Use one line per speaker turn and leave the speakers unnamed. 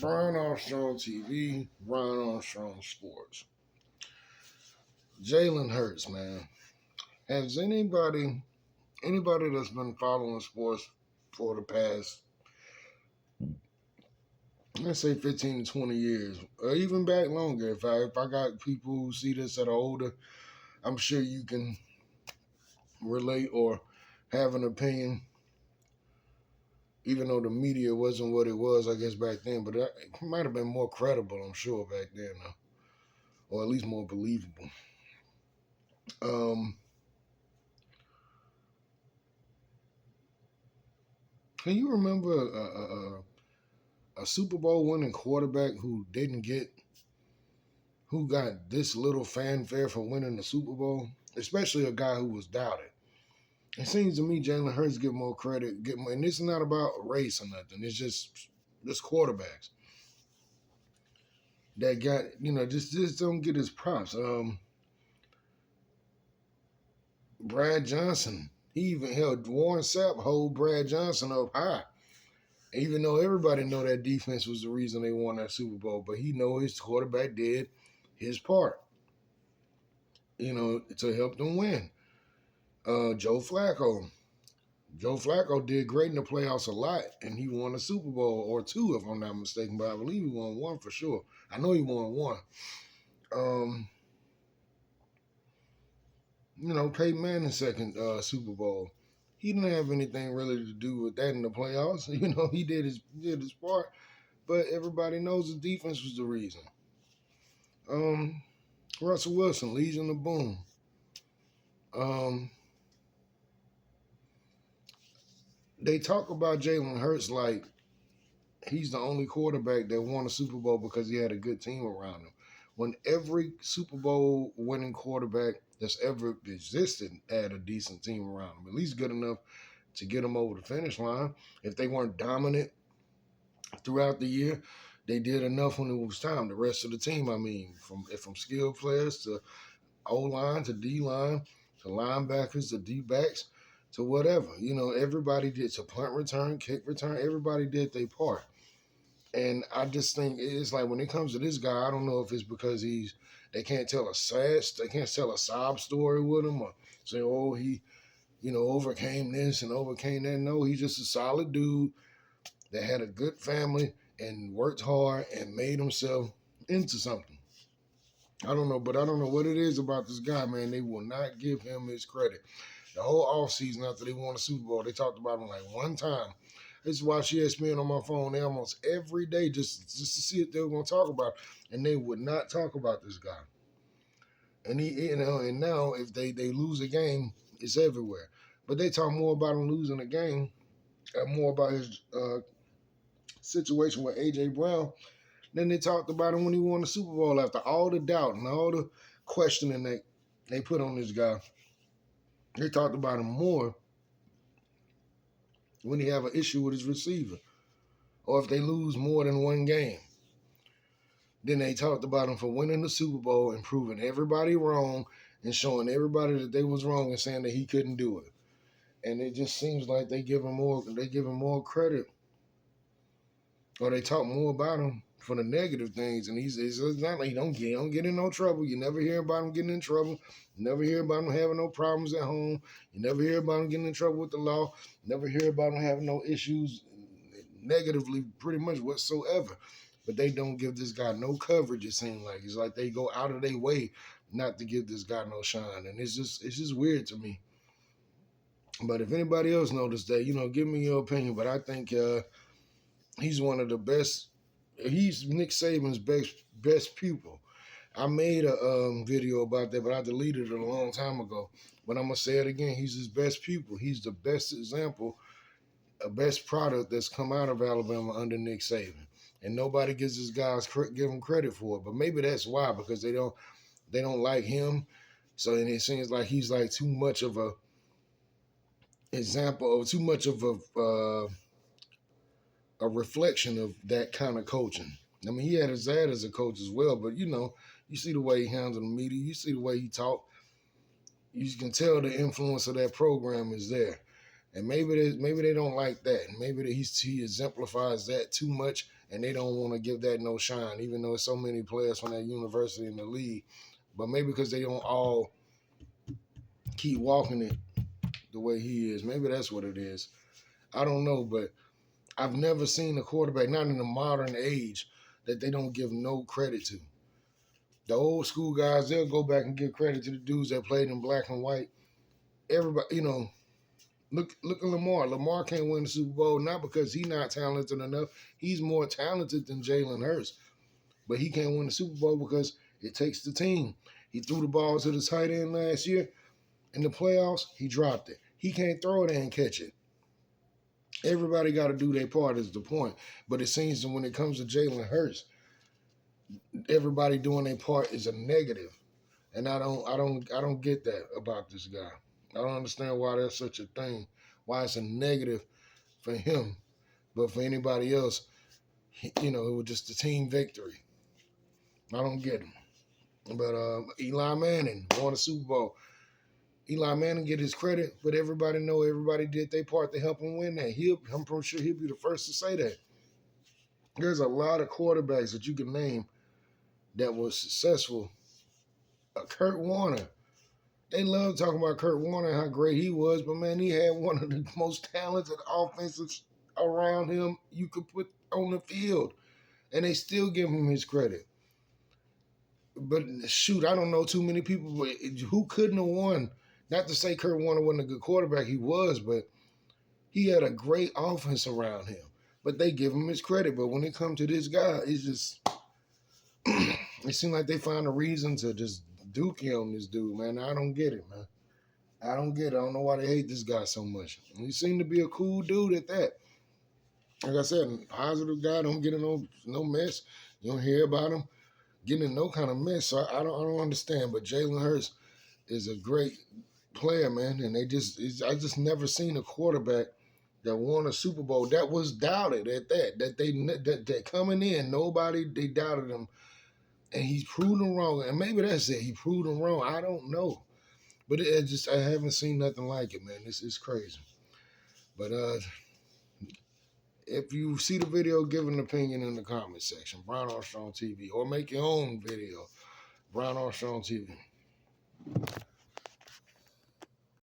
Brian Armstrong TV, Brian Armstrong Sports. Jalen Hurts, man. Has anybody that's been following sports for the past, let's say 15 to 20 years, or even back longer, if I got people who see this that are older, I'm sure you can relate or have an opinion, even though the media wasn't what it was, I guess, back then, but it might have been more credible, I'm sure, back then, or at least more believable. Um, can you remember a Super Bowl winning quarterback who got this little fanfare for winning the Super Bowl? Especially a guy who was doubted. It seems to me Jalen Hurts get more credit, and this is not about race or nothing. It's just quarterbacks that got just don't get his props. Brad Johnson, he even held Warren Sapp hold Brad Johnson up high, even though everybody know that defense was the reason they won that Super Bowl. But he know his quarterback did his part, to help them win. Joe Flacco. Joe Flacco did great in the playoffs a lot, and he won a Super Bowl or two, if I'm not mistaken. But I believe he won one for sure. I know he won one. Um, Peyton Manning's second Super Bowl. He didn't have anything really to do with that in the playoffs. He did his part, but everybody knows the defense was the reason. Um, Russell Wilson, Legion of Boom. Um, they talk about Jalen Hurts like he's the only quarterback that won a Super Bowl because he had a good team around him. When every Super Bowl winning quarterback that's ever existed had a decent team around him, at least good enough to get them over the finish line. If they weren't dominant throughout the year, they did enough when it was time. The rest of the team, I mean, from skilled players to O line to D line to linebackers to D backs to whatever. Everybody did to punt return, kick return. Everybody did their part. And I just think it's like when it comes to this guy, I don't know if it's because they can't tell they can't tell a sob story with him or say, oh, he, overcame this and overcame that. No, he's just a solid dude that had a good family and worked hard and made himself into something. I don't know, but I don't know what it is about this guy, man. They will not give him his credit. The whole offseason after they won the Super Bowl, they talked about him like one time. I used to watch ESPN on my phone almost every day just to see if they were going to talk about it. And they would not talk about this guy. And and now if they lose a game, it's everywhere. But they talk more about him losing a game and more about his situation with AJ Brown than they talked about him when he won the Super Bowl after all the doubt and all the questioning that they put on this guy. They talked about him more when he have an issue with his receiver or if they lose more than one game. Then they talked about him for winning the Super Bowl and proving everybody wrong and showing everybody that they was wrong and saying that he couldn't do it. And it just seems like they give him more credit, or they talk more about him for the negative things. And it's not like he don't get in no trouble. You never hear about him getting in trouble. You never hear about him having no problems at home. You never hear about him getting in trouble with the law. You never hear about him having no issues negatively pretty much whatsoever. But they don't give this guy no coverage, it seems like. It's like they go out of their way not to give this guy no shine. And it's just weird to me. But if anybody else noticed that, give me your opinion. But I think he's one of the best. He's Nick Saban's best pupil. I made a video about that, but I deleted it a long time ago. But I'm going to say it again. He's his best pupil. He's the best example, a best product that's come out of Alabama under Nick Saban. And nobody gives these guys give him credit for it. But maybe that's why, because they don't like him. So and it seems like he's like too much of a example, or too much of a reflection of that kind of coaching. I mean, he had his dad as a coach as well, but you see the way he handled the media, you see the way he talked. You can tell the influence of that program is there. And maybe they don't like that. Maybe he exemplifies that too much and they don't want to give that no shine, even though there's so many players from that university in the league. But maybe because they don't all keep walking it the way he is. Maybe that's what it is. I don't know, but I've never seen a quarterback, not in the modern age, that they don't give no credit to. The old school guys, they'll go back and give credit to the dudes that played in black and white. Everybody, look at Lamar. Lamar can't win the Super Bowl not because he's not talented enough. He's more talented than Jalen Hurts, but he can't win the Super Bowl because it takes the team. He threw the ball to the tight end last year in the playoffs. He dropped it. He can't throw it and catch it. Everybody got to do their part is the point. But it seems that when it comes to Jalen Hurts, everybody doing their part is a negative. And I don't get that about this guy. I don't understand why that's such a thing. Why it's a negative for him, but for anybody else, it was just a team victory. I don't get him. But Eli Manning won a Super Bowl. Eli Manning get his credit, but everybody did their part to help him win that. I'm pretty sure he'll be the first to say that. There's a lot of quarterbacks that you can name that was successful. Kurt Warner. They love talking about Kurt Warner and how great he was, but man, he had one of the most talented offensives around him you could put on the field. And they still give him his credit. But shoot, I don't know too many people who couldn't have won. Not to say Kurt Warner wasn't a good quarterback, he was, but he had a great offense around him. But they give him his credit. But when it comes to this guy, it's just it seems like they find a reason to just dookie on this dude, man. I don't get it, man. I don't get it. I don't know why they hate this guy so much. He seemed to be a cool dude at that. Like I said, positive guy, don't get in no mess. You don't hear about him getting in no kind of mess. So I don't understand. But Jalen Hurts is a great player, man. And I just never seen a quarterback that won a Super Bowl that was doubted at that. That coming in, they doubted him. And he's proven wrong. And maybe that's it. He proved them wrong. I don't know. But I haven't seen nothing like it, man. This is crazy. But if you see the video, give an opinion in the comment section. Brown Armstrong TV. Or make your own video. Brown Armstrong TV.